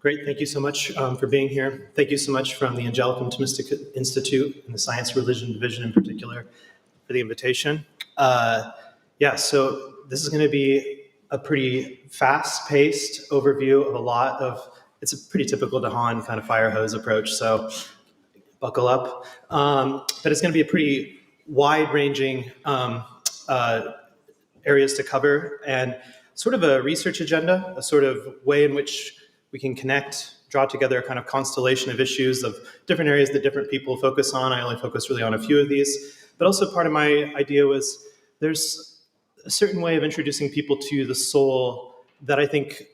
Great. Thank you so much for being here. Thank you so much from the Angelicum Thomistic Institute and the Science Religion Division in particular for the invitation. So this is going to be a pretty fast-paced overview of it's a pretty typical Haan kind of fire hose approach, so buckle up. But it's going to be a pretty wide-ranging areas to cover and sort of a research agenda, a sort of way in which we can connect, draw together a kind of constellation of issues of different areas that different people focus on. I only focus really on a few of these. But also part of my idea was there's a certain way of introducing people to the soul that I think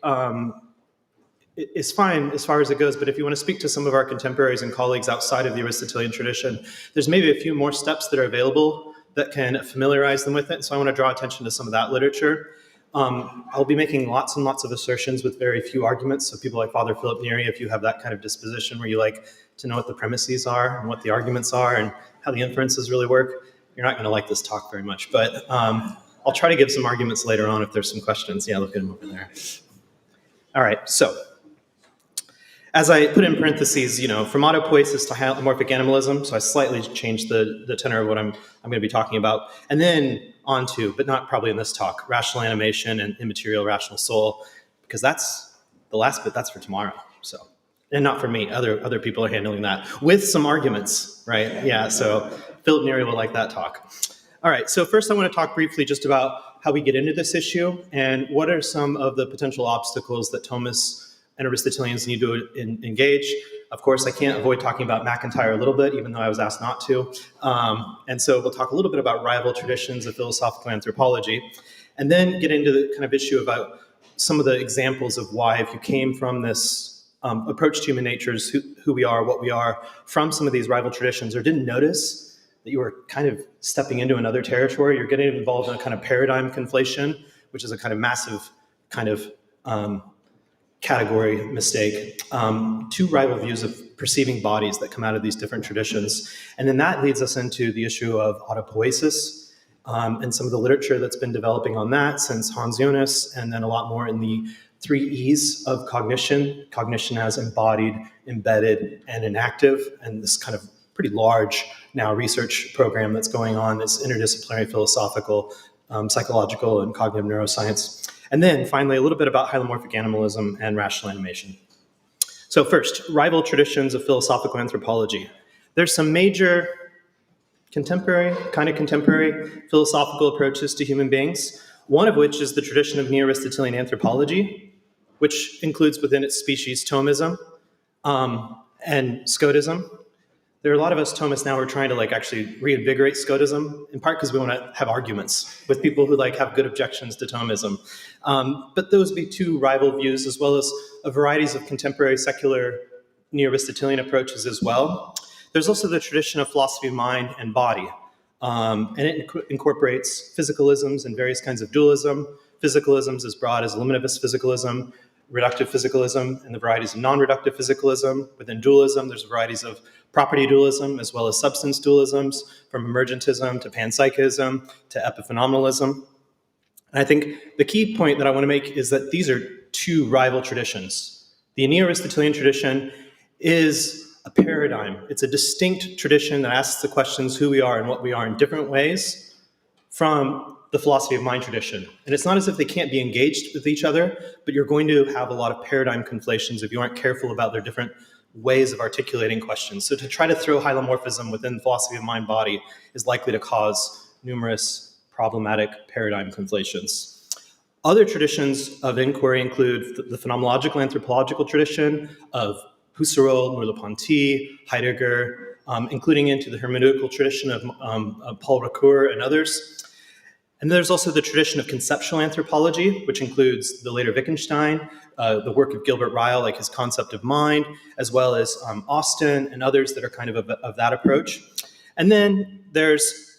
is fine as far as it goes. But if you want to speak to some of our contemporaries and colleagues outside of the Aristotelian tradition, there's maybe a few more steps that are available that can familiarize them with it. So I want to draw attention to some of that literature. I'll be making lots and lots of assertions with very few arguments. So people like Father Philip Neri, if you have that kind of disposition where you like to know what the premises are and what the arguments are and how the inferences really work, you're not going to like this talk very much. But I'll try to give some arguments later on if there's some questions. Yeah, look at them over there. All right, so as I put in parentheses, from autopoiesis to hylomorphic animalism, so I slightly changed the tenor of what I'm going to be talking about, and then on to, but not probably in this talk, rational animation and immaterial rational soul, because that's the last bit, that's for tomorrow. So, and not for me, other people are handling that with some arguments, right? Yeah, so Philip Neri will like that talk. All right, so first I want to talk briefly just about how we get into this issue and what are some of the potential obstacles that Thomists and Aristotelians need to engage. Of course, I can't avoid talking about MacIntyre a little bit, even though I was asked not to. And so we'll talk a little bit about rival traditions of philosophical anthropology, and then get into the kind of issue about some of the examples of why, if you came from this approach to human nature, who we are, what we are, from some of these rival traditions, or didn't notice that you were kind of stepping into another territory, you're getting involved in a kind of paradigm conflation, which is a kind of massive kind of category mistake, two rival views of perceiving bodies that come out of these different traditions. And then that leads us into the issue of autopoiesis and some of the literature that's been developing on that since Haan's Jonas, and then a lot more in the 3 E's of cognition. Cognition as embodied, embedded, and inactive, and this kind of pretty large now research program that's going on, this interdisciplinary philosophical, psychological, and cognitive neuroscience. And then finally, a little bit about hylomorphic animalism and rational animation. So first, rival traditions of philosophical anthropology. There's some major contemporary philosophical approaches to human beings, one of which is the tradition of neo-Aristotelian anthropology, which includes within its species Thomism and Scotism. There are a lot of us Thomists now who are trying to actually reinvigorate Scotism, in part because we want to have arguments with people who have good objections to Thomism. But those would be two rival views, as well as a varieties of contemporary secular neo-Aristotelian approaches as well. There's also the tradition of philosophy of mind and body, and it incorporates physicalisms and various kinds of dualism, physicalisms as broad as limitivist physicalism, reductive physicalism, and the varieties of non-reductive physicalism. Within dualism, there's varieties of property dualism, as well as substance dualisms, from emergentism to panpsychism to epiphenomenalism. And I think the key point that I want to make is that these are two rival traditions. The neo-Aristotelian tradition is a paradigm. It's a distinct tradition that asks the questions who we are and what we are in different ways from the philosophy of mind tradition. And it's not as if they can't be engaged with each other, but you're going to have a lot of paradigm conflations if you aren't careful about their different ways of articulating questions. So to try to throw hylomorphism within philosophy of mind-body is likely to cause numerous problematic paradigm conflations. Other traditions of inquiry include the phenomenological anthropological tradition of Husserl, Merleau-Ponty, Heidegger, including into the hermeneutical tradition of Paul Ricoeur and others. And there's also the tradition of conceptual anthropology, which includes the later Wittgenstein, the work of Gilbert Ryle, like his concept of mind, as well as Austin and others that are kind of that approach. And then there's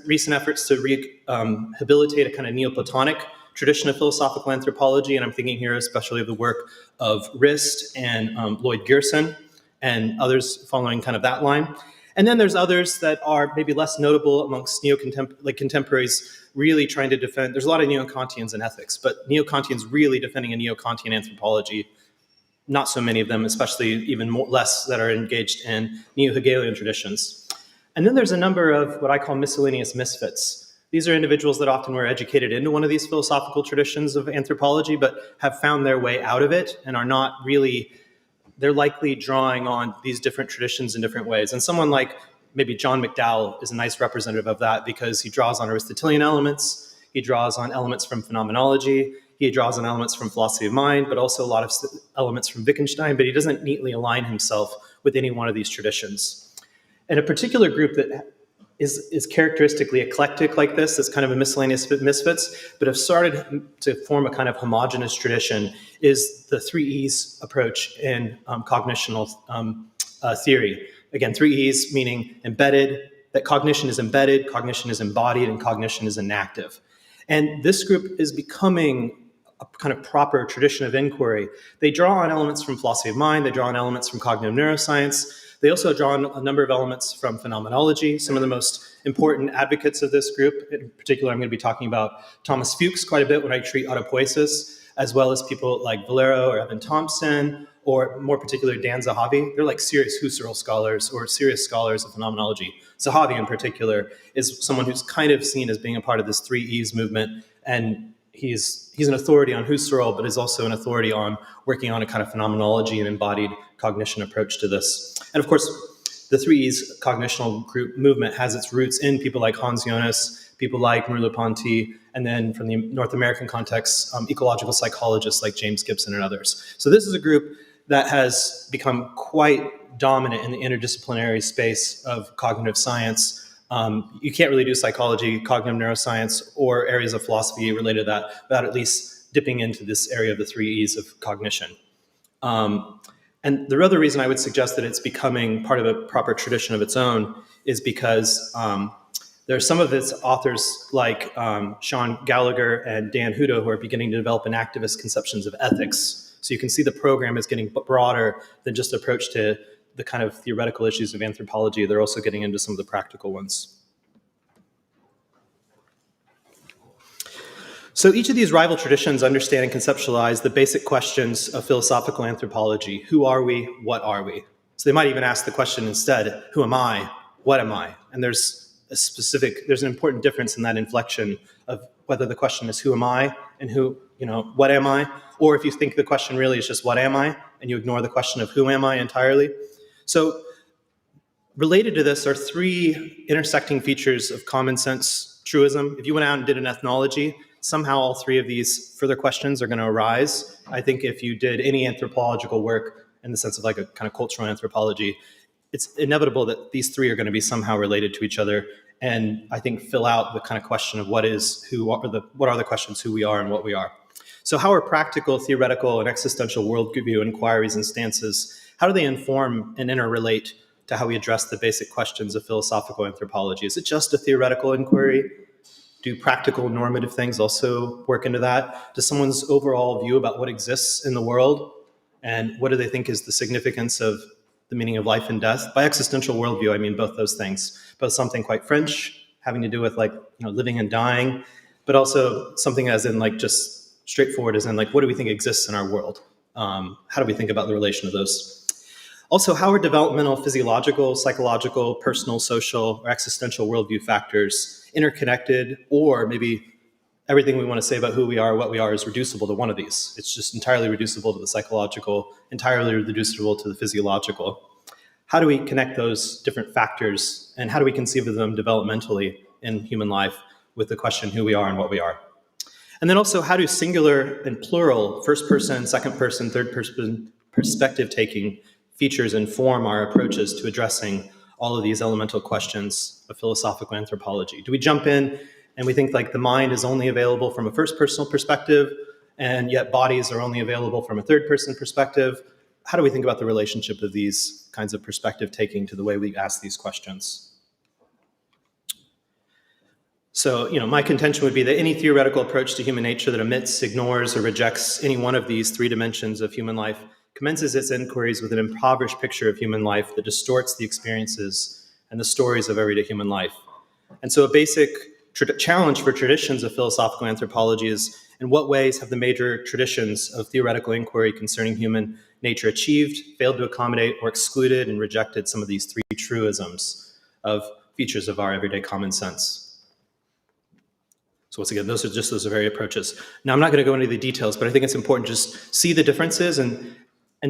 recent efforts to rehabilitate a kind of Neoplatonic tradition of philosophical anthropology, and I'm thinking here especially of the work of Rist and Lloyd Gearson and others following kind of that line. And then there's others that are maybe less notable amongst contemporaries really trying to defend. There's a lot of neo-Kantians in ethics, but neo-Kantians really defending a neo-Kantian anthropology not so many of them, especially even less that are engaged in neo-Hegelian traditions. And then there's a number of what I call miscellaneous misfits. These are individuals that often were educated into one of these philosophical traditions of anthropology, but have found their way out of it and are not really, they're likely drawing on these different traditions in different ways. And someone like maybe John McDowell is a nice representative of that because he draws on Aristotelian elements, he draws on elements from phenomenology, he draws on elements from philosophy of mind, but also a lot of elements from Wittgenstein, but he doesn't neatly align himself with any one of these traditions. And a particular group that is characteristically eclectic like this, that's kind of a miscellaneous misfits, but have started to form a kind of homogenous tradition, is the 3 E's approach in cognitional theory. Again, 3 E's meaning embedded, that cognition is embedded, cognition is embodied, and cognition is inactive. And this group is becoming a kind of proper tradition of inquiry. They draw on elements from philosophy of mind, they draw on elements from cognitive neuroscience, they also draw on a number of elements from phenomenology. Some of the most important advocates of this group, in particular, I'm going to be talking about Thomas Fuchs quite a bit when I treat Autopoiesis, as well as people like Valero or Evan Thompson, or more particularly Dan Zahavi. They're like serious Husserl scholars or serious scholars of phenomenology. Zahavi in particular is someone who's kind of seen as being a part of this 3 E's movement, and he's an authority on Husserl, but is also an authority on working on a kind of phenomenology and embodied cognition approach to this. And of course, the 3 E's cognitional group movement has its roots in people like Hans Jonas, people like Merleau-Ponty, and then from the North American context, ecological psychologists like James Gibson and others. So this is a group that has become quite dominant in the interdisciplinary space of cognitive science. You can't really do psychology, cognitive neuroscience, or areas of philosophy related to that without at least dipping into this area of the 3 E's of cognition. And the other reason I would suggest that it's becoming part of a proper tradition of its own is because there are some of its authors like Sean Gallagher and Dan Hutto who are beginning to develop an activist conceptions of ethics. So you can see the program is getting broader than just approach to the kind of theoretical issues of anthropology. They're also getting into some of the practical ones. So each of these rival traditions understand and conceptualize the basic questions of philosophical anthropology. Who are we? What are we? So they might even ask the question instead, who am I? What am I? And there's an important difference in that inflection of whether the question is who am I and what am I? Or if you think the question really is just what am I and you ignore the question of who am I entirely. So related to this are 3 intersecting features of common sense truism. If you went out and did an ethnology, somehow all 3 of these further questions are going to arise. I think if you did any anthropological work in the sense of like a kind of cultural anthropology, it's inevitable that these 3 are going to be somehow related to each other, and I think fill out the kind of question of what are the questions who we are and what we are. So how are practical, theoretical, and existential worldview inquiries and stances, how do they inform and interrelate to how we address the basic questions of philosophical anthropology? Is it just a theoretical inquiry? Do practical normative things also work into that? Does someone's overall view about what exists in the world and what do they think is the significance of the meaning of life and death? By existential worldview, I mean both those things, both something quite French, having to do with living and dying, but also something as in just straightforward as in what do we think exists in our world? How do we think about the relation of those? Also, how are developmental, physiological, psychological, personal, social, or existential worldview factors interconnected, or maybe everything we want to say about who we are, what we are, is reducible to one of these? It's just entirely reducible to the psychological, entirely reducible to the physiological. How do we connect those different factors, and how do we conceive of them developmentally in human life with the question who we are and what we are? And then also, how do singular and plural, first person, second person, third person perspective taking features inform our approaches to addressing all of these elemental questions of philosophical anthropology? Do we jump in and we think the mind is only available from a first person perspective, and yet bodies are only available from a third person perspective? How do we think about the relationship of these kinds of perspective taking to the way we ask these questions? So, my contention would be that any theoretical approach to human nature that omits, ignores, or rejects any one of these 3 dimensions of human life commences its inquiries with an impoverished picture of human life that distorts the experiences and the stories of everyday human life. And so a basic challenge for traditions of philosophical anthropology is In what ways have the major traditions of theoretical inquiry concerning human nature achieved, failed to accommodate, or excluded and rejected some of these three truisms of features of our everyday common sense? So once again, those are various approaches. Now, I'm not going to go into the details, but I think it's important to just see the differences and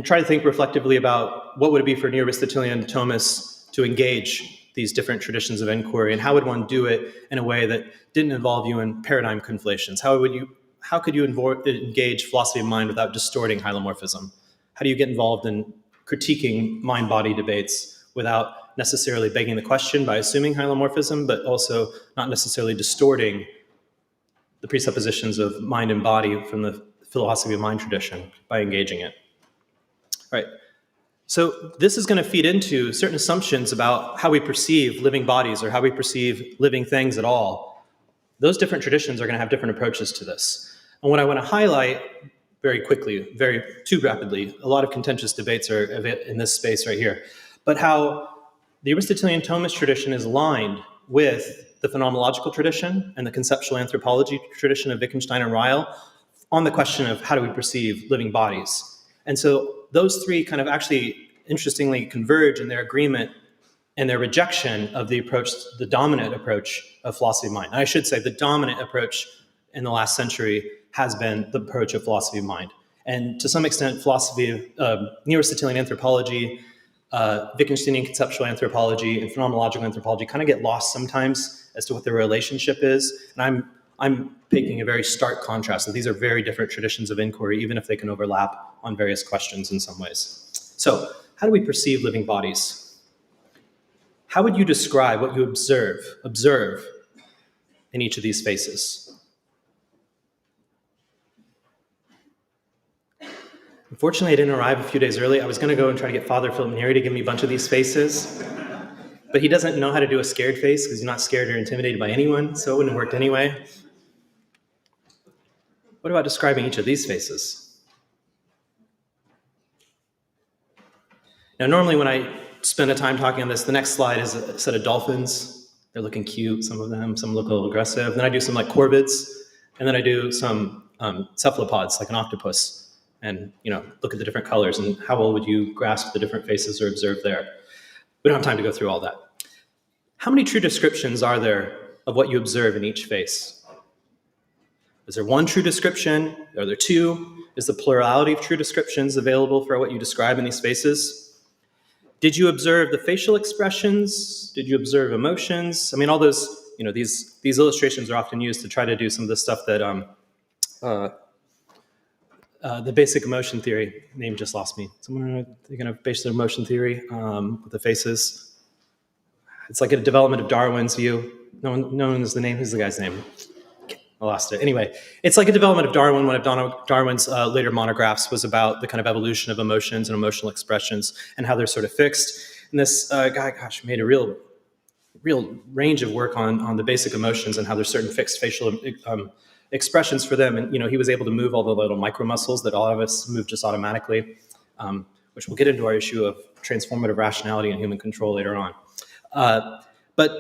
try to think reflectively about what would it be for Neo-Aristotelian Thomists to engage these different traditions of inquiry, and how would one do it in a way that didn't involve you in paradigm conflations? How could you engage philosophy of mind without distorting hylomorphism? How do you get involved in critiquing mind-body debates without necessarily begging the question by assuming hylomorphism, but also not necessarily distorting the presuppositions of mind and body from the philosophy of mind tradition by engaging it? Right. So this is going to feed into certain assumptions about how we perceive living bodies or how we perceive living things at all. Those different traditions are going to have different approaches to this. And what I want to highlight very quickly, too rapidly, a lot of contentious debates are in this space right here, but how the Aristotelian Thomist tradition is aligned with the phenomenological tradition and the conceptual anthropology tradition of Wittgenstein and Ryle on the question of how do we perceive living bodies. And so those three kind of actually interestingly converge in their agreement and their rejection of the approach, the dominant approach of philosophy of mind. And I should say the dominant approach in the last century has been the approach of philosophy of mind. And to some extent, philosophy of Neo-Aristotelian anthropology, Wittgensteinian conceptual anthropology, and phenomenological anthropology kind of get lost sometimes as to what their relationship is. And I'm making a very stark contrast that these are very different traditions of inquiry, even if they can overlap on various questions in some ways. So, how do we perceive living bodies? How would you describe what you observe in each of these faces? Unfortunately, I didn't arrive a few days early. I was going to go and try to get Father Philip Neri to give me a bunch of these faces, but he doesn't know how to do a scared face because he's not scared or intimidated by anyone, so it wouldn't have worked anyway. What about describing each of these faces? Now, normally when I spend a time talking on this, the next slide is a set of dolphins. They're looking cute, some of them. Some look a little aggressive. Then I do some like corvids, and then I do some cephalopods, like an octopus, and look at the different colors and how well would you grasp the different faces or observe there. We don't have time to go through all that. How many true descriptions are there of what you observe in each face? Is there one true description? Are there two? Is the plurality of true descriptions available for what you describe in these faces? Did you observe the facial expressions? Did you observe emotions? I mean, all those, these illustrations are often used to try to do some of the stuff that the basic emotion theory, name just lost me. Someone thinking of basic emotion theory with the faces. It's like a development of Darwin's view. No one knows the name. Who's the guy's name? I lost it. Anyway, it's like a development of Darwin. One of Darwin's later monographs was about the kind of evolution of emotions and emotional expressions and how they're sort of fixed. And this guy, made a real range of work on the basic emotions and how there's certain fixed facial expressions for them. And, he was able to move all the little micro muscles that all of us move just automatically, which we'll get into our issue of transformative rationality and human control later on. But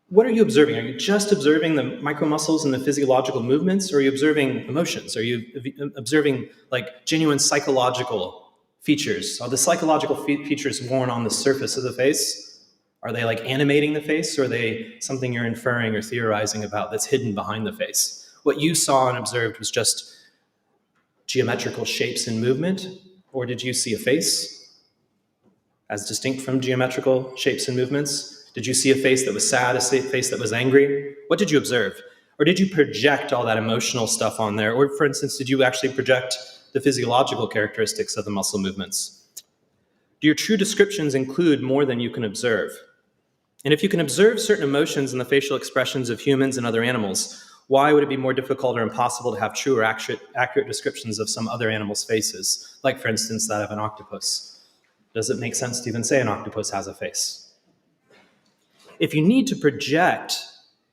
what are you observing? Are you just observing the micro muscles and the physiological movements, or are you observing emotions? Are you observing like genuine psychological features? Are the psychological features worn on the surface of the face? Are they like animating the face, or are they something you're inferring or theorizing about that's hidden behind the face? What you saw and observed was just geometrical shapes and movement, or did you see a face as distinct from geometrical shapes and movements? Did you see a face that was sad, a face that was angry? What did you observe? Or did you project all that emotional stuff on there? Or, for instance, did you actually project the physiological characteristics of the muscle movements? Do your true descriptions include more than you can observe? And if you can observe certain emotions in the facial expressions of humans and other animals, why would it be more difficult or impossible to have true or accurate descriptions of some other animals' faces, like, for instance, that of an octopus? Does it make sense to even say an octopus has a face? If you need to project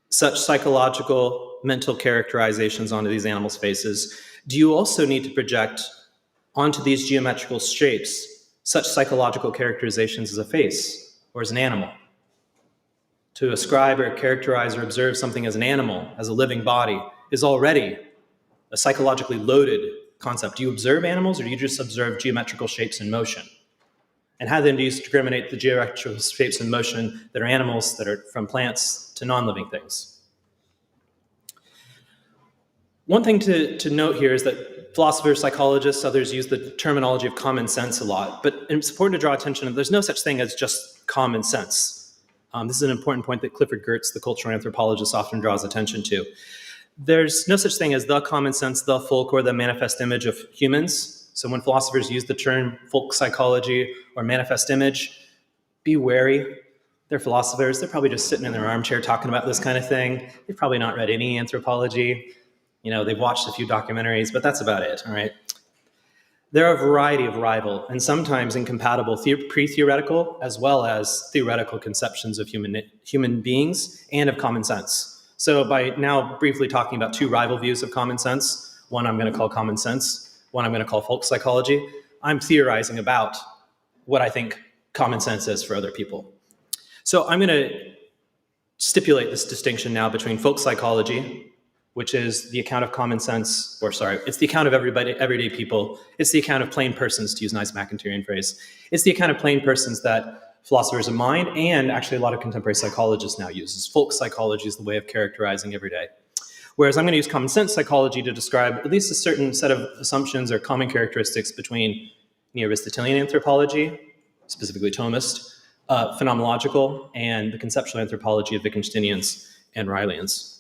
such psychological, mental characterizations onto these animals' faces, do you also need to project onto these geometrical shapes such psychological characterizations as a face or as an animal? To ascribe or characterize or observe something as an animal, as a living body, is already a psychologically loaded concept. Do you observe animals, or do you just observe geometrical shapes in motion? And how then do you discriminate the geometrical shapes in motion that are animals, that are from plants to non-living things? One thing to note here is that philosophers, psychologists, others use the terminology of common sense a lot, but it's important to draw attention that there's no such thing as just common sense. This is an important point that Clifford Geertz, the cultural anthropologist, often draws attention to. There's no such thing as the common sense, the folk, or the manifest image of humans. So when philosophers use the term folk psychology or manifest image, be wary. They're philosophers. They're probably just sitting in their armchair talking about this kind of thing. They've probably not read any anthropology. They've watched a few documentaries, but that's about it, all right? There are a variety of rival and sometimes incompatible pre-theoretical as well as theoretical conceptions of human beings and of common sense. So by now briefly talking about two rival views of common sense, one I'm going to call common sense, one I'm going to call folk psychology, I'm theorizing about what I think common sense is for other people. So I'm going to stipulate this distinction now between folk psychology, which is the account of common sense, it's the account of everyday people. It's the account of plain persons, to use a nice McIntyrean phrase. It's the account of plain persons that philosophers of mind and actually a lot of contemporary psychologists now use. Folk psychology is the way of characterizing every day. Whereas I'm going to use common sense psychology to describe at least a certain set of assumptions or common characteristics between Neo-Aristotelian anthropology, specifically Thomist, phenomenological, and the conceptual anthropology of Wittgensteinians and Ryleans.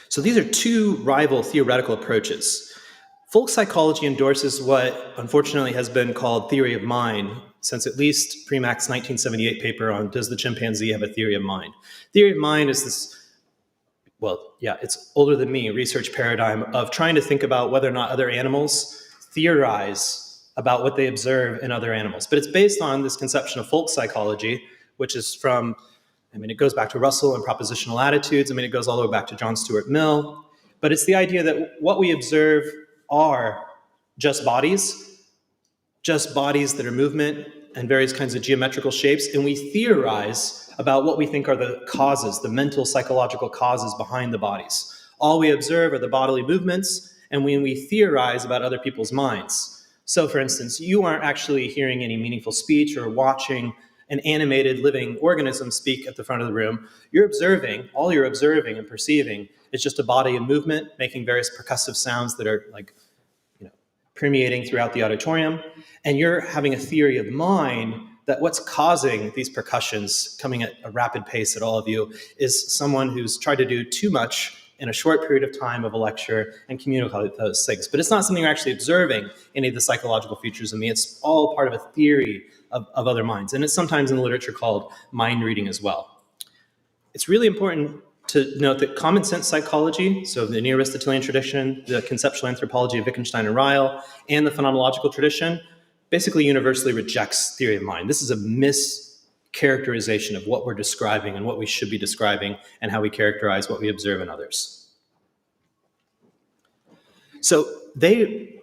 So these are two rival theoretical approaches. Folk psychology endorses what unfortunately has been called theory of mind since at least Premack's 1978 paper on Does the Chimpanzee Have a Theory of Mind? Theory of mind is this, it's older than me, research paradigm of trying to think about whether or not other animals theorize about what they observe in other animals. But it's based on this conception of folk psychology, which is from, it goes back to Russell and propositional attitudes. It goes all the way back to John Stuart Mill. But it's the idea that what we observe are just bodies that are movement and various kinds of geometrical shapes, and we theorize about what we think are the causes, the mental, psychological causes behind the bodies. All we observe are the bodily movements, and when we theorize about other people's minds. So, for instance, you aren't actually hearing any meaningful speech or watching an animated living organism speak at the front of the room. All you're observing and perceiving is just a body in movement, making various percussive sounds that are permeating throughout the auditorium. And you're having a theory of mind that what's causing these percussions coming at a rapid pace at all of you is someone who's tried to do too much in a short period of time of a lecture and communicate those things. But it's not something you're actually observing any of the psychological features of me. It's all part of a theory of other minds. And it's sometimes in the literature called mind reading as well. It's really important to note that common sense psychology, so the Neo-Aristotelian tradition, the conceptual anthropology of Wittgenstein and Ryle, and the phenomenological tradition, basically universally rejects theory of mind. This is a mischaracterization of what we're describing and what we should be describing and how we characterize what we observe in others. So they,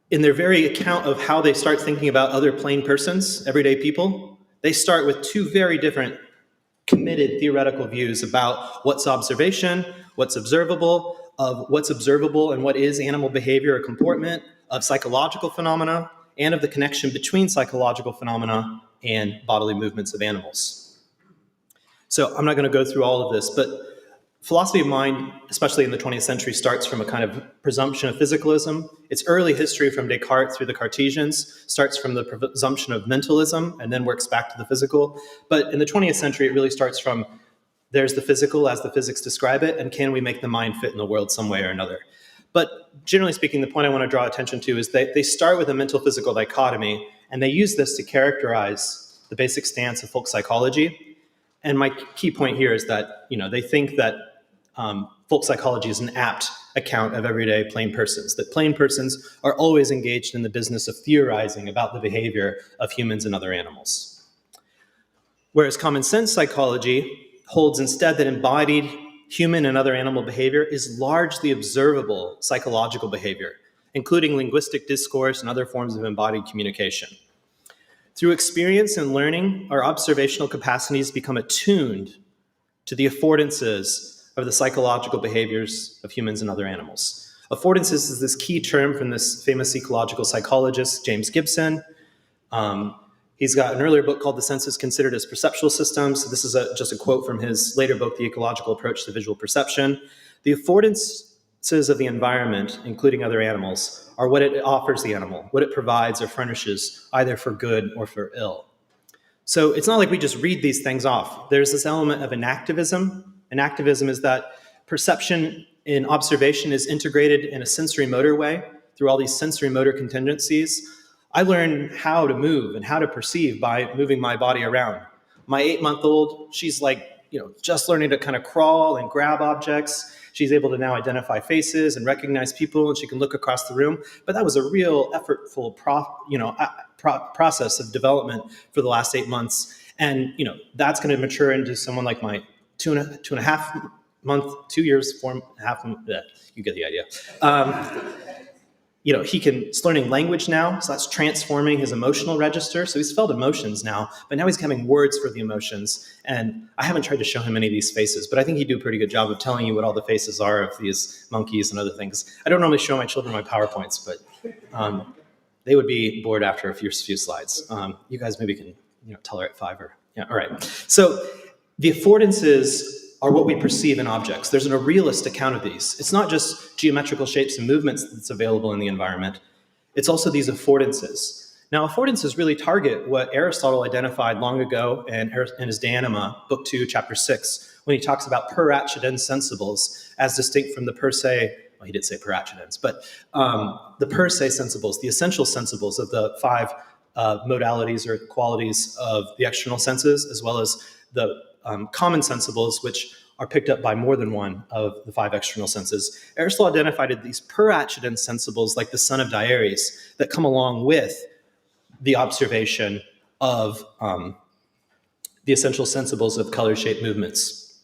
in their very account of how they start thinking about other plain persons, everyday people, they start with two very different committed theoretical views about what's observation, what's observable, and what is animal behavior or comportment, of psychological phenomena, and of the connection between psychological phenomena and bodily movements of animals. So I'm not going to go through all of this, but philosophy of mind, especially in the 20th century, starts from a kind of presumption of physicalism. Its early history from Descartes through the Cartesians starts from the presumption of mentalism and then works back to the physical. But in the 20th century, it really starts from there's the physical as the physics describe it, and can we make the mind fit in the world some way or another? But generally speaking, the point I want to draw attention to is that they start with a mental-physical dichotomy, and they use this to characterize the basic stance of folk psychology. And my key point here is that they think that folk psychology is an apt account of everyday plain persons, that plain persons are always engaged in the business of theorizing about the behavior of humans and other animals. Whereas common sense psychology holds instead that embodied human and other animal behavior is largely observable psychological behavior, including linguistic discourse and other forms of embodied communication. Through experience and learning, our observational capacities become attuned to the affordances of the psychological behaviors of humans and other animals. Affordances is this key term from this famous ecological psychologist, James Gibson. He's got an earlier book called The Senses Considered as Perceptual Systems. This is just a quote from his later book, The Ecological Approach to Visual Perception. The affordances of the environment, including other animals, are what it offers the animal, what it provides or furnishes, either for good or for ill. So it's not like we just read these things off. There's this element of enactivism. Enactivism is that perception in observation is integrated in a sensory motor way through all these sensory motor contingencies. I learn how to move and how to perceive by moving my body around. My 8-month-old, she's like, just learning to kind of crawl and grab objects. She's able to now identify faces and recognize people, and she can look across the room. But that was a real effortful process of development for the last 8 months. And that's going to mature into someone like my 2.5 month, 2 years, 4.5. You get the idea. He's learning language now, so that's transforming his emotional register. So he's felt emotions now, but now he's having words for the emotions. And I haven't tried to show him any of these faces, but I think he'd do a pretty good job of telling you what all the faces are of these monkeys and other things. I don't normally show my children my PowerPoints, but they would be bored after a few slides. You guys maybe can tolerate 5 or, all right. So the affordances are what we perceive in objects. There's a realist account of these. It's not just geometrical shapes and movements that's available in the environment. It's also these affordances. Now, affordances really target what Aristotle identified long ago in his De Anima, Book 2, Chapter 6, when he talks about per accidens sensibles as distinct from the per se, well, he did say per accidens, but the per se sensibles, the essential sensibles of the 5 modalities or qualities of the external senses, as well as the common sensibles, which are picked up by more than one of the 5 external senses. Aristotle identified these per accidens sensibles, like the son of Diaries, that come along with the observation of the essential sensibles of color, shape, movements.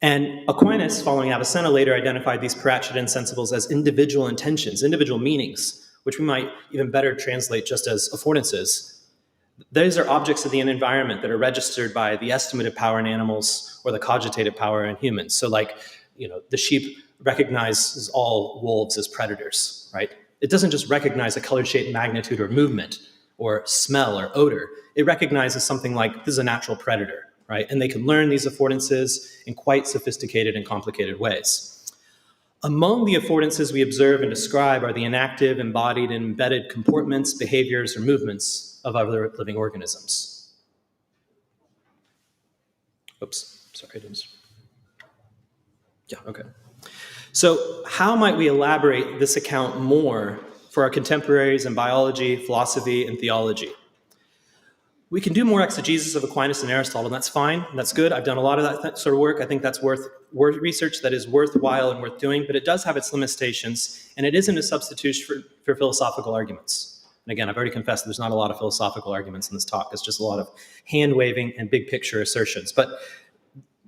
And Aquinas, following Avicenna, later identified these per accidens sensibles as individual intentions, individual meanings, which we might even better translate just as affordances. Those are objects of the environment that are registered by the estimative power in animals or the cogitative power in humans. So the sheep recognizes all wolves as predators, right? It doesn't just recognize a color, shape, magnitude, or movement, or smell, or odor. It recognizes something like, this is a natural predator, right? And they can learn these affordances in quite sophisticated and complicated ways. Among the affordances we observe and describe are the inactive, embodied, and embedded comportments, behaviors, or movements of other living organisms. Oops, sorry, I didn't. Yeah, okay. So how might we elaborate this account more for our contemporaries in biology, philosophy, and theology? We can do more exegesis of Aquinas and Aristotle, and that's fine, and that's good. I've done a lot of that sort of work. I think that's worth research that is worthwhile and worth doing, but it does have its limitations, and it isn't a substitution for philosophical arguments. And again, I've already confessed there's not a lot of philosophical arguments in this talk. It's just a lot of hand-waving and big picture assertions. But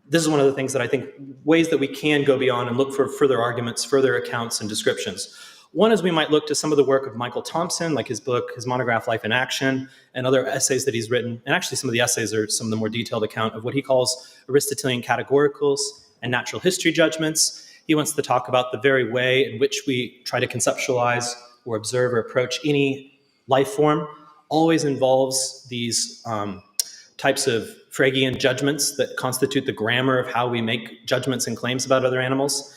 this is one of the things that I think, ways that we can go beyond and look for further arguments, further accounts and descriptions. One is we might look to some of the work of Michael Thompson, like his book, his monograph, Life in Action, and other essays that he's written. And actually some of the essays are some of the more detailed account of what he calls Aristotelian categoricals and natural history judgments. He wants to talk about the very way in which we try to conceptualize or observe or approach any life form always involves these types of Fregean judgments that constitute the grammar of how we make judgments and claims about other animals.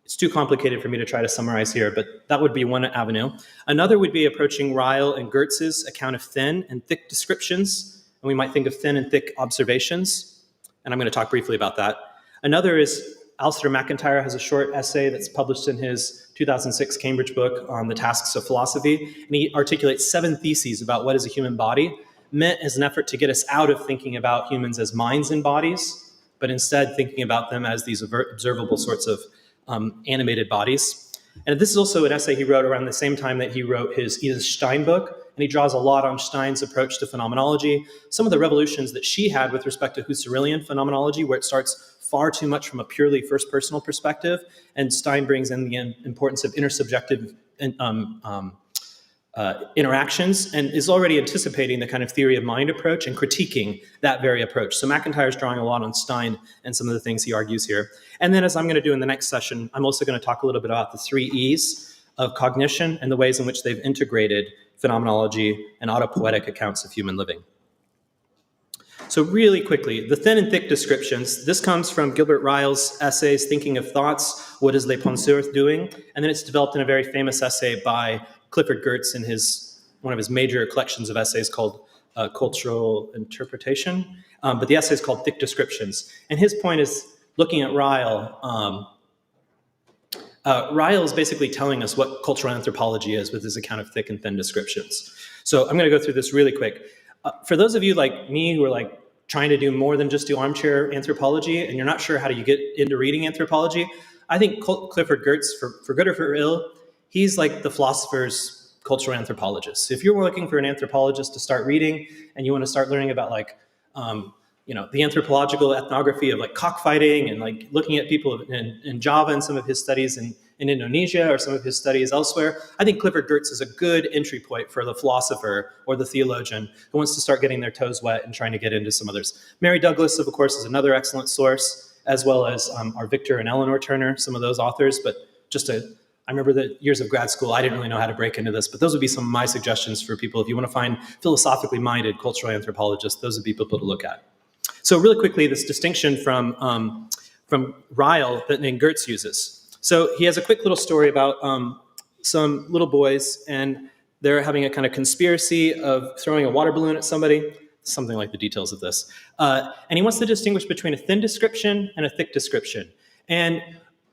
It's too complicated for me to try to summarize here, but that would be one avenue. Another would be approaching Ryle and Gertz's account of thin and thick descriptions, and we might think of thin and thick observations, and I'm going to talk briefly about that. Another is Alistair McIntyre has a short essay that's published in his 2006 Cambridge book on the tasks of philosophy, and he articulates 7 theses about what is a human body, meant as an effort to get us out of thinking about humans as minds and bodies, but instead thinking about them as these observable sorts of animated bodies. And this is also an essay he wrote around the same time that he wrote his Edith Stein book, and he draws a lot on Stein's approach to phenomenology, some of the revolutions that she had with respect to Husserlian phenomenology, where it starts far too much from a purely first-personal perspective, and Stein brings in the importance of intersubjective interactions, and is already anticipating the kind of theory of mind approach and critiquing that very approach. So McIntyre's drawing a lot on Stein and some of the things he argues here. And then, as I'm going to do in the next session, I'm also going to talk a little bit about the 3 E's of cognition and the ways in which they've integrated phenomenology and autopoietic accounts of human living. So really quickly, the thin and thick descriptions. This comes from Gilbert Ryle's essays, Thinking of Thoughts, What is Les Penseurs Doing? And then it's developed in a very famous essay by Clifford Geertz in one of his major collections of essays called Cultural Interpretation. But the essay is called Thick Descriptions. And his point is looking at Ryle. Ryle is basically telling us what cultural anthropology is with his account of thick and thin descriptions. So I'm going to go through this really quick. For those of you like me who are trying to do more than just do armchair anthropology, and you're not sure how do you get into reading anthropology, I think Clifford Geertz, for good or for ill, he's like the philosopher's cultural anthropologist. So if you're looking for an anthropologist to start reading, and you want to start learning about the anthropological ethnography of cockfighting and looking at people in Java and some of his studies in Indonesia or some of his studies elsewhere, I think Clifford Geertz is a good entry point for the philosopher or the theologian who wants to start getting their toes wet and trying to get into some others. Mary Douglas, of course, is another excellent source, as well as our Victor and Eleanor Turner, some of those authors. But I remember the years of grad school, I didn't really know how to break into this, but those would be some of my suggestions for people. If you want to find philosophically minded cultural anthropologists, those would be people to look at. So really quickly, this distinction from Ryle that Geertz uses. So he has a quick little story about some little boys, and they're having a kind of conspiracy of throwing a water balloon at somebody, something like the details of this. And he wants to distinguish between a thin description and a thick description. And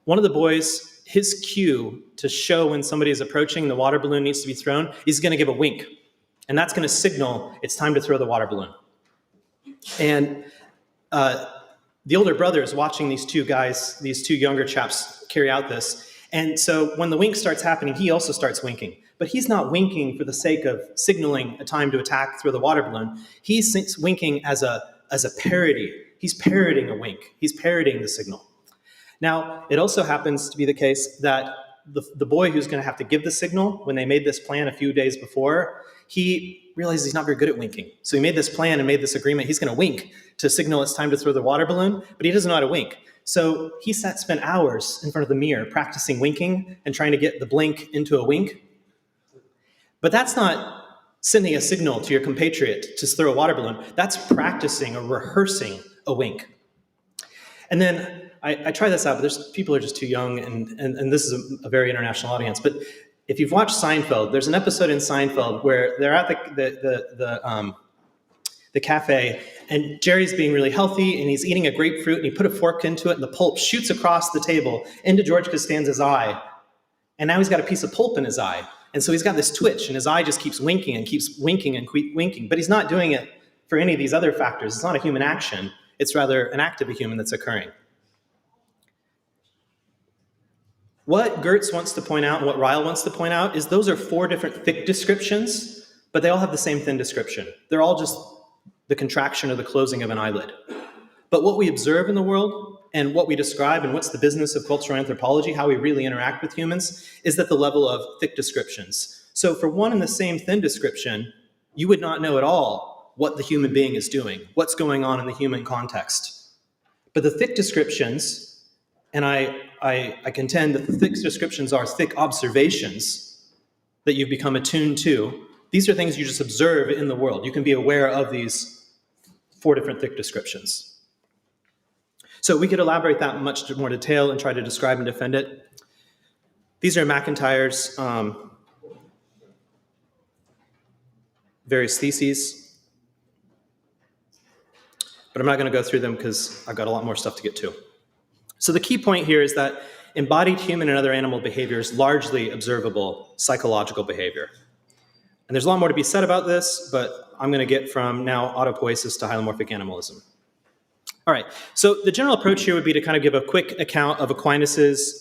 one of the boys, his cue to show when somebody is approaching, the water balloon needs to be thrown, he's going to give a wink. And that's going to signal it's time to throw the water balloon. And the older brother is watching these two younger chaps carry out this. And so when the wink starts happening, he also starts winking. But he's not winking for the sake of signaling a time to attack through the water balloon. He's winking as a parody. He's parodying a wink. He's parodying the signal. Now, it also happens to be the case that the boy who's going to have to give the signal, when they made this plan a few days before, he realizes he's not very good at winking. So he made this plan and made this agreement. He's going to wink to signal it's time to throw the water balloon, but he doesn't know how to wink. So he spent hours in front of the mirror practicing winking and trying to get the blink into a wink. But that's not sending a signal to your compatriot to throw a water balloon. That's practicing or rehearsing a wink. And then I try this out, but people are just too young, and this is a very international audience. But if you've watched Seinfeld, there's an episode in Seinfeld where they're at the cafe, and Jerry's being really healthy, and he's eating a grapefruit, and he put a fork into it, and the pulp shoots across the table into George Costanza's eye, and now he's got a piece of pulp in his eye, and so he's got this twitch, and his eye just keeps winking and keeps winking and winking, but he's not doing it for any of these other factors. It's not a human action. It's rather an act of a human that's occurring. What Geertz wants to point out and what Ryle wants to point out is those are 4 different thick descriptions, but they all have the same thin description. They're all just the contraction or the closing of an eyelid. But what we observe in the world and what we describe and what's the business of cultural anthropology, how we really interact with humans, is at the level of thick descriptions. So for one and the same thin description, you would not know at all what the human being is doing, what's going on in the human context. But the thick descriptions, and I contend that the thick descriptions are thick observations that you've become attuned to. These are things you just observe in the world. You can be aware of these 4 different thick descriptions. So we could elaborate that in much more detail and try to describe and defend it. These are McIntyre's various theses. But I'm not going to go through them because I've got a lot more stuff to get to. So the key point here is that embodied human and other animal behavior is largely observable psychological behavior. And there's a lot more to be said about this, but I'm going to get from now autopoiesis to hylomorphic animalism. All right, so the general approach here would be to kind of give a quick account of Aquinas's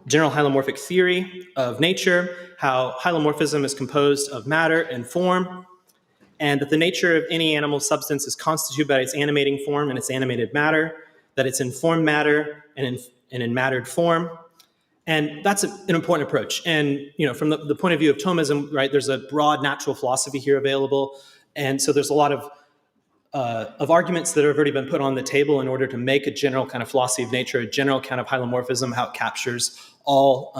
general hylomorphic theory of nature, how hylomorphism is composed of matter and form, and that the nature of any animal substance is constituted by its animating form and its animated matter, that it's in form matter and in mattered form, And that's an important approach. And from the point of view of Thomism, right, there's a broad natural philosophy here available. And so there's a lot of arguments that have already been put on the table in order to make a general kind of philosophy of nature, a general kind of hylomorphism, how it captures all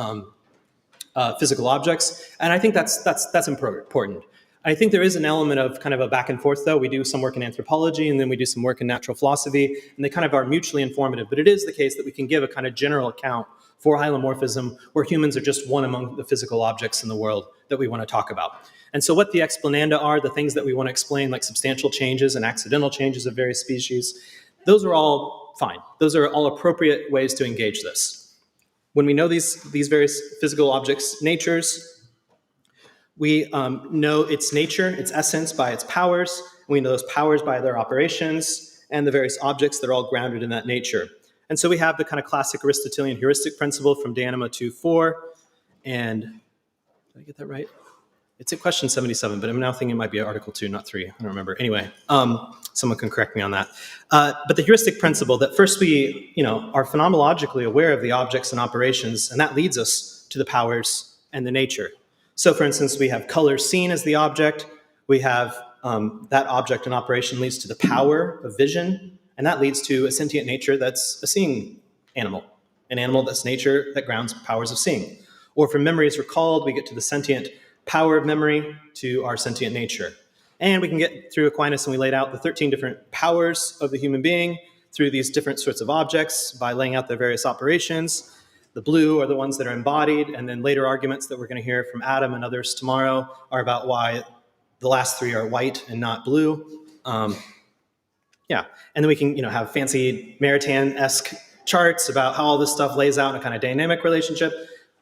physical objects. And I think that's important. I think there is an element of kind of a back and forth, though. We do some work in anthropology, and then we do some work in natural philosophy, and they kind of are mutually informative. But it is the case that we can give a kind of general account for hylomorphism, where humans are just one among the physical objects in the world that we want to talk about. And so what the explananda are, the things that we want to explain, like substantial changes and accidental changes of various species, those are all fine. Those are all appropriate ways to engage this. When we know these various physical objects' natures, we know its nature, its essence by its powers. We know those powers by their operations, and the various objects that are all grounded in that nature. And so we have the kind of classic Aristotelian heuristic principle from De Anima 2:4. And did I get that right? It's at question 77, but I'm now thinking it might be Article 2, not 3. I don't remember. Anyway, someone can correct me on that. But the heuristic principle that first we are phenomenologically aware of the objects and operations, and that leads us to the powers and the nature. So, for instance, we have color seen as the object. We have that object and operation leads to the power of vision, and that leads to a sentient nature that's a seeing animal, an animal that's nature that grounds powers of seeing. Or from memory is recalled, we get to the sentient power of memory to our sentient nature. And we can get through Aquinas, and we laid out the 13 different powers of the human being through these different sorts of objects by laying out their various operations. The blue are the ones that are embodied, and then later arguments that we're going to hear from Adam and others tomorrow are about why the last three are white and not blue. And then we can have fancy Maritain-esque charts about how all this stuff lays out in a kind of dynamic relationship.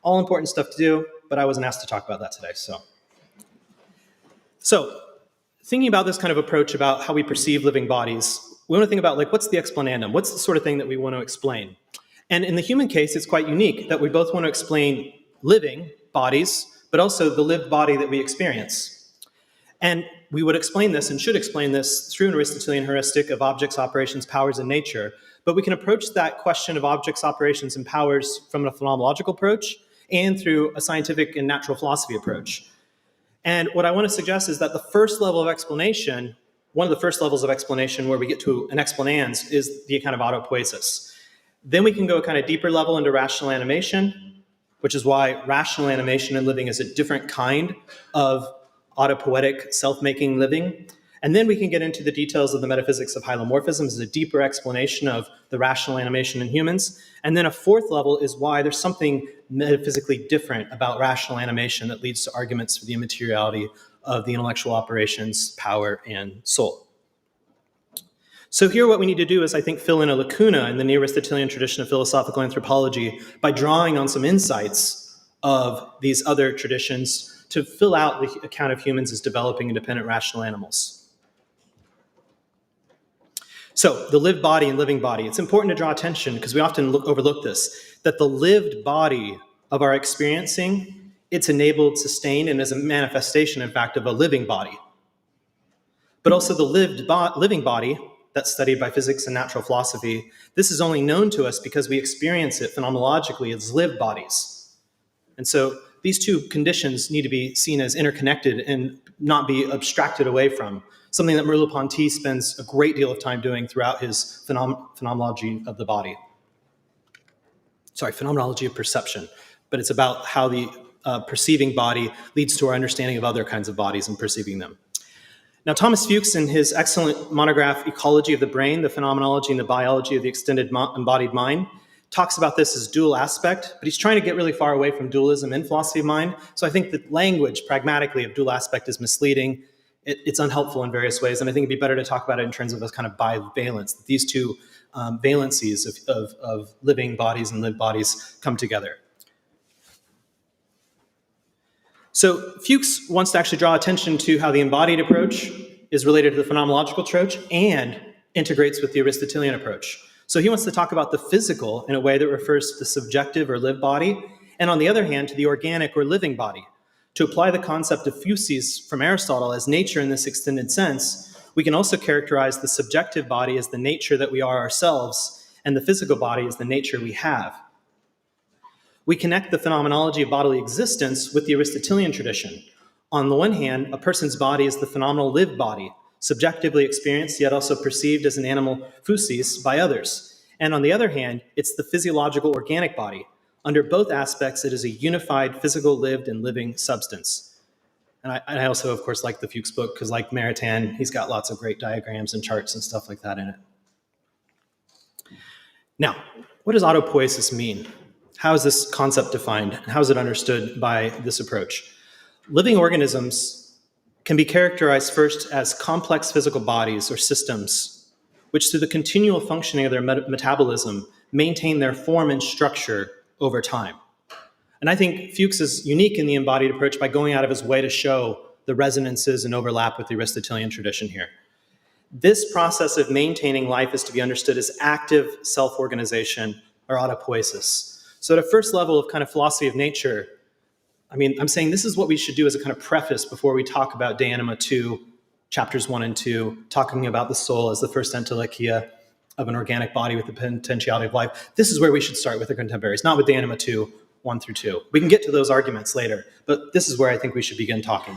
All important stuff to do, but I wasn't asked to talk about that today. So thinking about this kind of approach about how we perceive living bodies, we want to think about what's the explanandum? What's the sort of thing that we want to explain? And in the human case, it's quite unique that we both want to explain living bodies, but also the lived body that we experience. And we would explain this and should explain this through an Aristotelian heuristic of objects, operations, powers, and nature. But we can approach that question of objects, operations, and powers from a phenomenological approach and through a scientific and natural philosophy approach. And what I want to suggest is that the first level of explanation, one of the first levels of explanation where we get to an explanans, is the kind of autopoiesis. Then we can go a kind of deeper level into rational animation, which is why rational animation and living is a different kind of autopoietic, self-making living. And then we can get into the details of the metaphysics of hylomorphism as a deeper explanation of the rational animation in humans. And then a fourth level is why there's something metaphysically different about rational animation that leads to arguments for the immateriality of the intellectual operations, power, and soul. So here what we need to do is, I think, fill in a lacuna in the Neo-Aristotelian tradition of philosophical anthropology by drawing on some insights of these other traditions to fill out the account of humans as developing independent rational animals. So the lived body and living body, it's important to draw attention because we often overlook this, that the lived body of our experiencing, it's enabled, sustained, and is a manifestation, in fact, of a living body. But also the living body that's studied by physics and natural philosophy, this is only known to us because we experience it phenomenologically as lived bodies. And so these two conditions need to be seen as interconnected and not be abstracted away from, something that Merleau-Ponty spends a great deal of time doing throughout his phenomenology of the body. Phenomenology of perception. But it's about how the perceiving body leads to our understanding of other kinds of bodies and perceiving them. Now, Thomas Fuchs, in his excellent monograph, Ecology of the Brain, the Phenomenology and the Biology of the Extended Embodied Mind, talks about this as dual aspect, but he's trying to get really far away from dualism in philosophy of mind. So I think the language, pragmatically, of dual aspect is misleading. It's unhelpful in various ways, and I think it'd be better to talk about it in terms of a kind of bivalence, that these two valencies of living bodies and lived bodies come together. So Fuchs wants to actually draw attention to how the embodied approach is related to the phenomenological approach and integrates with the Aristotelian approach. So he wants to talk about the physical in a way that refers to the subjective or lived body, and on the other hand, to the organic or living body. To apply the concept of physis from Aristotle as nature in this extended sense, we can also characterize the subjective body as the nature that we are ourselves, and the physical body as the nature we have. We connect the phenomenology of bodily existence with the Aristotelian tradition. On the one hand, a person's body is the phenomenal lived body, subjectively experienced yet also perceived as an animal physis by others. And on the other hand, it's the physiological organic body. Under both aspects, it is a unified physical lived and living substance. And I also, of course, like the Fuchs book because, like Maritain, he's got lots of great diagrams and charts and stuff like that in it. Now, what does autopoiesis mean? How is this concept defined? And how is it understood by this approach? Living organisms can be characterized first as complex physical bodies or systems, which through the continual functioning of their metabolism maintain their form and structure over time. And I think Fuchs is unique in the embodied approach by going out of his way to show the resonances and overlap with the Aristotelian tradition here. This process of maintaining life is to be understood as active self-organization or autopoiesis. So at a first level of kind of philosophy of nature, I'm saying this is what we should do as a kind of preface before we talk about De Anima 2, chapters 1 and 2, talking about the soul as the first entelecheia of an organic body with the potentiality of life. This is where we should start with the contemporaries, not with De Anima 2, 1 through 2. We can get to those arguments later, but this is where I think we should begin talking.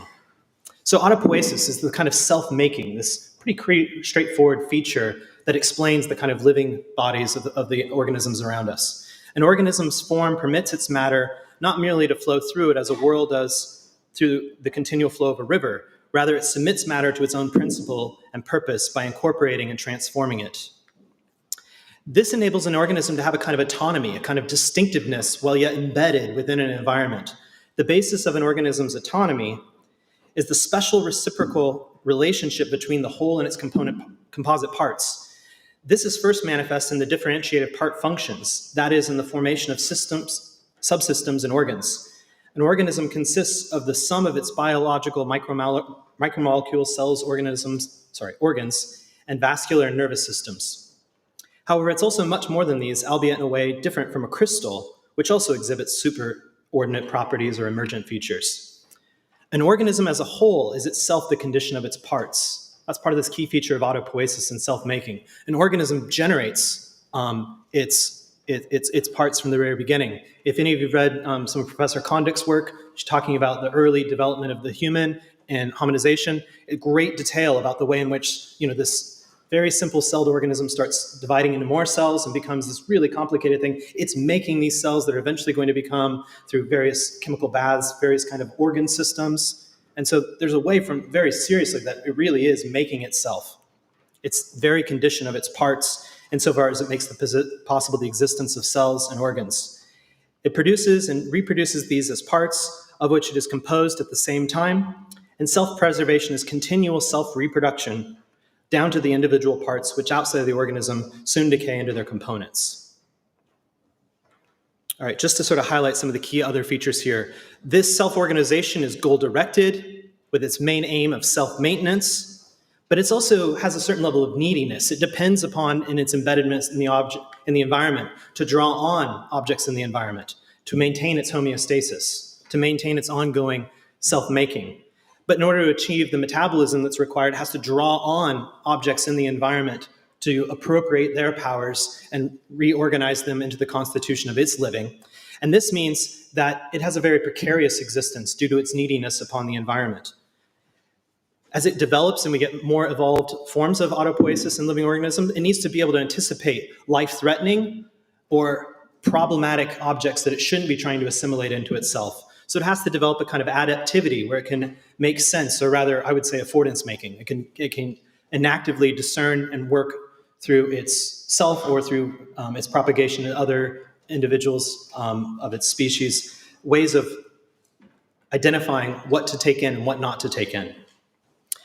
So autopoiesis is the kind of self-making, this pretty straightforward feature that explains the kind of living bodies of the organisms around us. An organism's form permits its matter not merely to flow through it as a whirl does through the continual flow of a river. Rather, it submits matter to its own principle and purpose by incorporating and transforming it. This enables an organism to have a kind of autonomy, a kind of distinctiveness, while yet embedded within an environment. The basis of an organism's autonomy is the special reciprocal relationship between the whole and its composite parts. This is first manifest in the differentiated part functions, that is, in the formation of systems, subsystems, and organs. An organism consists of the sum of its biological micromolecule cells, organs, and vascular and nervous systems. However, it's also much more than these, albeit in a way different from a crystal, which also exhibits superordinate properties or emergent features. An organism as a whole is itself the condition of its parts. That's part of this key feature of autopoiesis and self-making. An organism generates its parts from the very beginning. If any of you have read some of Professor Condick's work, she's talking about the early development of the human and hominization, a great detail about the way in which this very simple celled organism starts dividing into more cells and becomes this really complicated thing. It's making these cells that are eventually going to become, through various chemical baths, various kind of organ systems. And so there's a way from very seriously that it really is making itself. It's the very condition of its parts, insofar as it makes possible the existence of cells and organs. It produces and reproduces these as parts, of which it is composed at the same time, and self-preservation is continual self-reproduction, down to the individual parts, which outside of the organism soon decay into their components. All right, just to sort of highlight some of the key other features here. This self-organization is goal-directed with its main aim of self-maintenance, but it also has a certain level of neediness. It depends upon, in its embeddedness in the environment, to draw on objects in the environment, to maintain its homeostasis, to maintain its ongoing self-making. But in order to achieve the metabolism that's required, it has to draw on objects in the environment to appropriate their powers and reorganize them into the constitution of its living. And this means that it has a very precarious existence due to its neediness upon the environment. As it develops and we get more evolved forms of autopoiesis in living organisms, it needs to be able to anticipate life-threatening or problematic objects that it shouldn't be trying to assimilate into itself. So it has to develop a kind of adaptivity where it can make sense, or rather, I would say affordance making. It can inactively discern and work through its self or through its propagation to other individuals of its species, ways of identifying what to take in and what not to take in.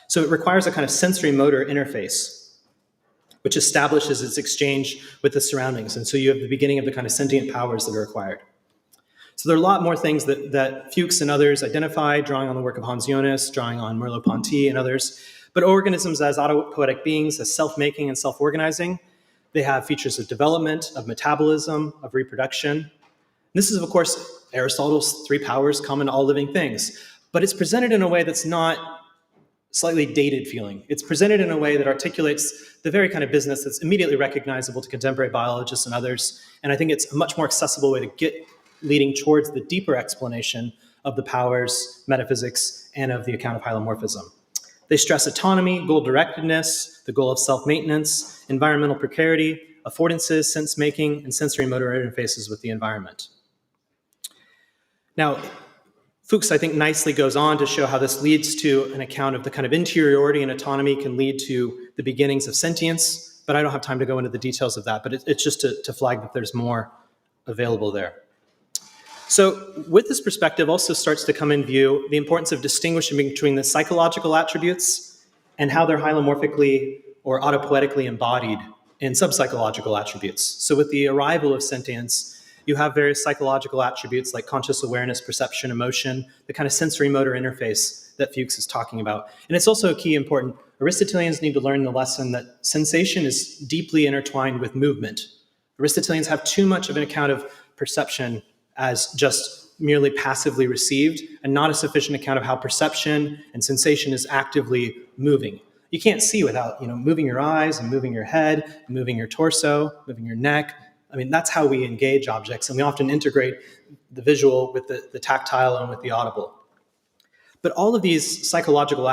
So it requires a kind of sensory motor interface, which establishes its exchange with the surroundings. And so you have the beginning of the kind of sentient powers that are required. So there are a lot more things that Fuchs and others identify, drawing on the work of Hans Jonas, drawing on Merleau-Ponty and others. But organisms as autopoietic beings, as self-making and self-organizing, they have features of development, of metabolism, of reproduction. And this is, of course, Aristotle's three powers common to all living things. But it's presented in a way that's not slightly dated feeling. It's presented in a way that articulates the very kind of business that's immediately recognizable to contemporary biologists and others. And I think it's a much more accessible way to get leading towards the deeper explanation of the powers, metaphysics, and of the account of hylomorphism. They stress autonomy, goal-directedness, the goal of self-maintenance, environmental precarity, affordances, sense-making, and sensory-motor interfaces with the environment. Now, Fuchs, I think, nicely goes on to show how this leads to an account of the kind of interiority and autonomy can lead to the beginnings of sentience, but I don't have time to go into the details of that, but it's just to flag that there's more available there. So with this perspective also starts to come in view the importance of distinguishing between the psychological attributes and how they're hylomorphically or autopoietically embodied in subpsychological attributes. So with the arrival of sentience, you have various psychological attributes like conscious awareness, perception, emotion, the kind of sensory motor interface that Fuchs is talking about. And it's also a key important. Aristotelians need to learn the lesson that sensation is deeply intertwined with movement. Aristotelians have too much of an account of perception as just merely passively received and not a sufficient account of how perception and sensation is actively moving. You can't see without moving your eyes and moving your head, moving your torso, moving your neck. I mean, that's how we engage objects, and we often integrate the visual with the tactile and with the audible. But all of these psychological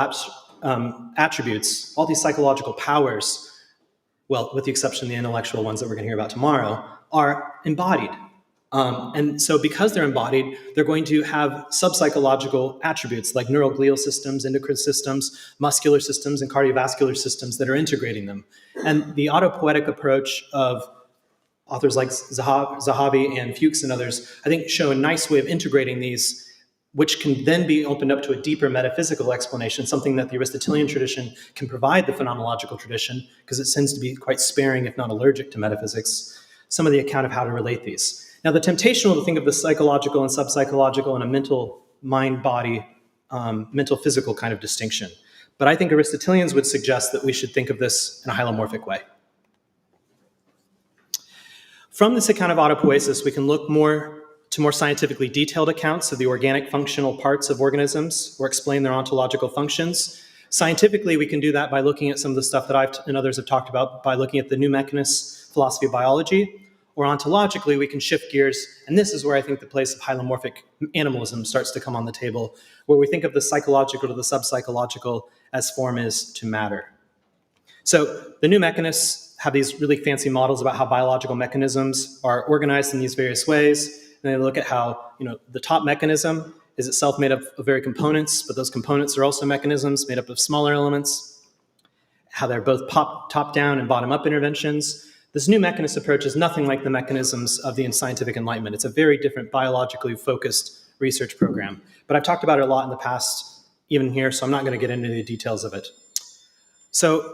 attributes, all these psychological powers, well, with the exception of the intellectual ones that we're going to hear about tomorrow, are embodied. And so because they're embodied, they're going to have subpsychological attributes like neural glial systems, endocrine systems, muscular systems, and cardiovascular systems that are integrating them. And the autopoietic approach of authors like Zahavi and Fuchs and others, I think, show a nice way of integrating these, which can then be opened up to a deeper metaphysical explanation, something that the Aristotelian tradition can provide the phenomenological tradition, because it tends to be quite sparing, if not allergic to metaphysics, some of the account of how to relate these. Now, the temptation will to think of the psychological and subpsychological in a mental mind-body, mental-physical kind of distinction. But I think Aristotelians would suggest that we should think of this in a hylomorphic way. From this account of autopoiesis, we can look to more scientifically detailed accounts of the organic functional parts of organisms or explain their ontological functions. Scientifically, we can do that by looking at some of the stuff that I've and others have talked about, by looking at the new mechanist philosophy of biology. Or ontologically, we can shift gears, and this is where I think the place of hylomorphic animalism starts to come on the table, where we think of the psychological to the subpsychological as form is to matter. So the new mechanists have these really fancy models about how biological mechanisms are organized in these various ways, and they look at how the top mechanism is itself made up of various components, but those components are also mechanisms made up of smaller elements, how they're both top-down and bottom-up interventions. This new mechanist approach is nothing like the mechanisms of the scientific Enlightenment. It's a very different biologically focused research program. But I've talked about it a lot in the past, even here, so I'm not going to get into the details of it. So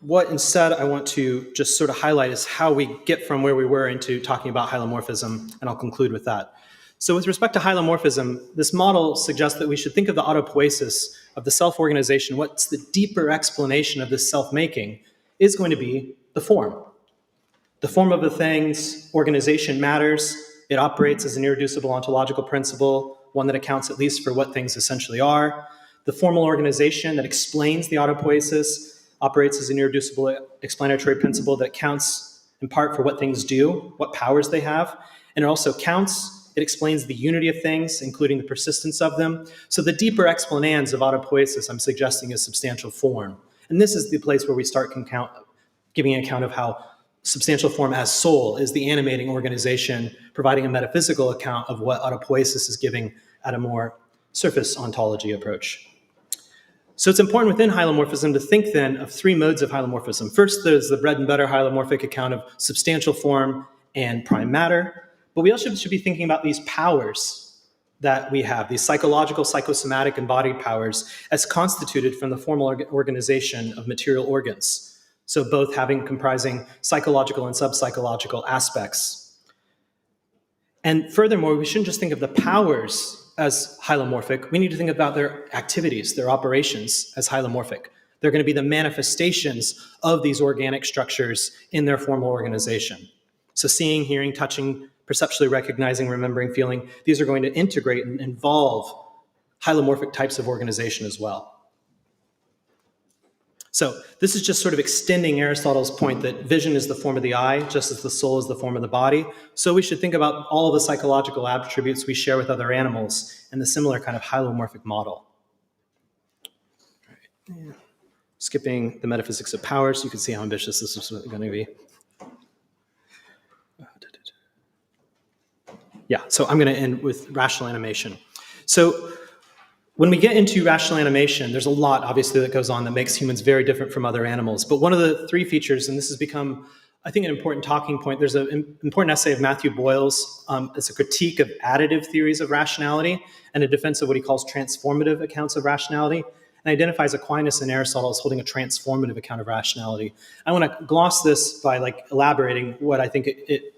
what instead I want to just sort of highlight is how we get from where we were into talking about hylomorphism, and I'll conclude with that. So with respect to hylomorphism, this model suggests that we should think of the autopoiesis of the self-organization. What's the deeper explanation of this self-making is going to be the form. The form of the thing's organization matters. It operates as an irreducible ontological principle, one that accounts at least for what things essentially are. The formal organization that explains the autopoiesis operates as an irreducible explanatory principle that accounts in part for what things do, what powers they have, and it also counts. It explains the unity of things, including the persistence of them. So the deeper explanans of autopoiesis, I'm suggesting, is substantial form. And this is the place where we start giving an account of how substantial form as soul is the animating organization, providing a metaphysical account of what autopoiesis is giving at a more surface ontology approach. So it's important within hylomorphism to think then of three modes of hylomorphism. First, there's the bread and butter hylomorphic account of substantial form and prime matter. But we also should be thinking about these powers that we have, these psychological, psychosomatic, embodied powers, as constituted from the formal organization of material organs. So both comprising psychological and subpsychological aspects. And furthermore, we shouldn't just think of the powers as hylomorphic. We need to think about their activities, their operations as hylomorphic. They're going to be the manifestations of these organic structures in their formal organization. So seeing, hearing, touching, perceptually recognizing, remembering, feeling, these are going to integrate and involve hylomorphic types of organization as well. So this is just sort of extending Aristotle's point that vision is the form of the eye, just as the soul is the form of the body. So we should think about all the psychological attributes we share with other animals in the similar kind of hylomorphic model. Yeah. Skipping the metaphysics of power, so you can see how ambitious this is going to be. Yeah, so I'm going to end with rational animation. So when we get into rational animation, there's a lot, obviously, that goes on that makes humans very different from other animals. But one of the three features, and this has become, I think, an important talking point, there's an important essay of Matthew Boyle's. It's a critique of additive theories of rationality and a defense of what he calls transformative accounts of rationality, and identifies Aquinas and Aristotle as holding a transformative account of rationality. I want to gloss this by elaborating what I think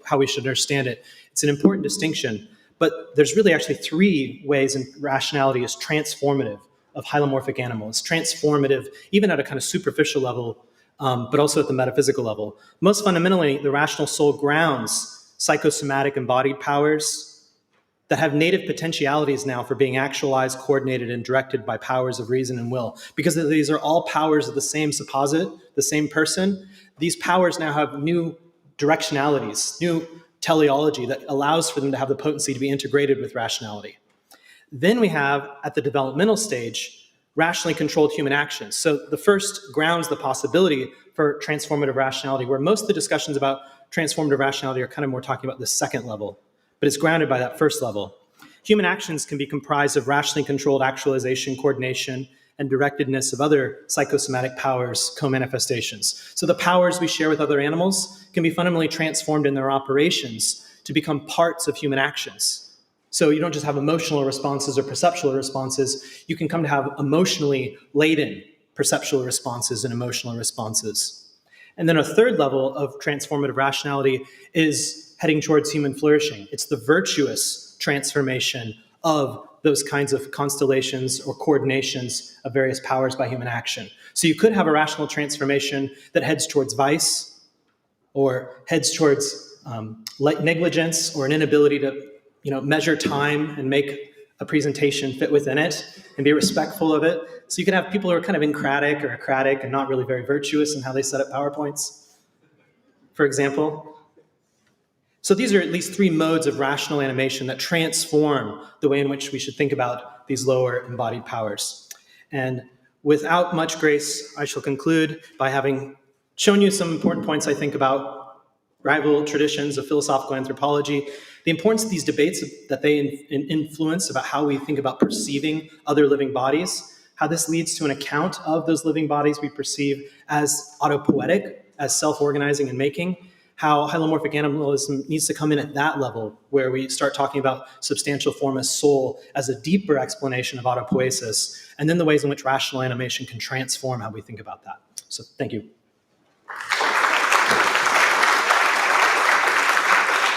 how we should understand it. It's an important distinction. But there's really actually three ways in rationality is transformative of hylomorphic animals, transformative even at a kind of superficial level, but also at the metaphysical level. Most fundamentally, the rational soul grounds psychosomatic embodied powers that have native potentialities now for being actualized, coordinated, and directed by powers of reason and will. Because these are all powers of the same supposit, the same person, these powers now have new directionalities, new teleology that allows for them to have the potency to be integrated with rationality. Then we have, at the developmental stage, rationally controlled human actions. So the first grounds the possibility for transformative rationality, where most of the discussions about transformative rationality are kind of more talking about the second level, but it's grounded by that first level. Human actions can be comprised of rationally controlled actualization, coordination, and directedness of other psychosomatic powers, co-manifestations. So the powers we share with other animals can be fundamentally transformed in their operations to become parts of human actions. So you don't just have emotional responses or perceptual responses, you can come to have emotionally laden perceptual responses and emotional responses. And then a third level of transformative rationality is heading towards human flourishing. It's the virtuous transformation of those kinds of constellations or coordinations of various powers by human action. So you could have a rational transformation that heads towards vice or heads towards negligence or an inability to measure time and make a presentation fit within it and be respectful of it. So you can have people who are kind of encratic or acratic and not really very virtuous in how they set up PowerPoints, for example. So these are at least three modes of rational animation that transform the way in which we should think about these lower embodied powers. And without much grace, I shall conclude by having shown you some important points, I think, about rival traditions of philosophical anthropology, the importance of these debates that they influence about how we think about perceiving other living bodies, how this leads to an account of those living bodies we perceive as autopoietic, as self-organizing and making, how hylomorphic animalism needs to come in at that level, where we start talking about substantial form as soul as a deeper explanation of autopoiesis, and then the ways in which rational animation can transform how we think about that. So thank you.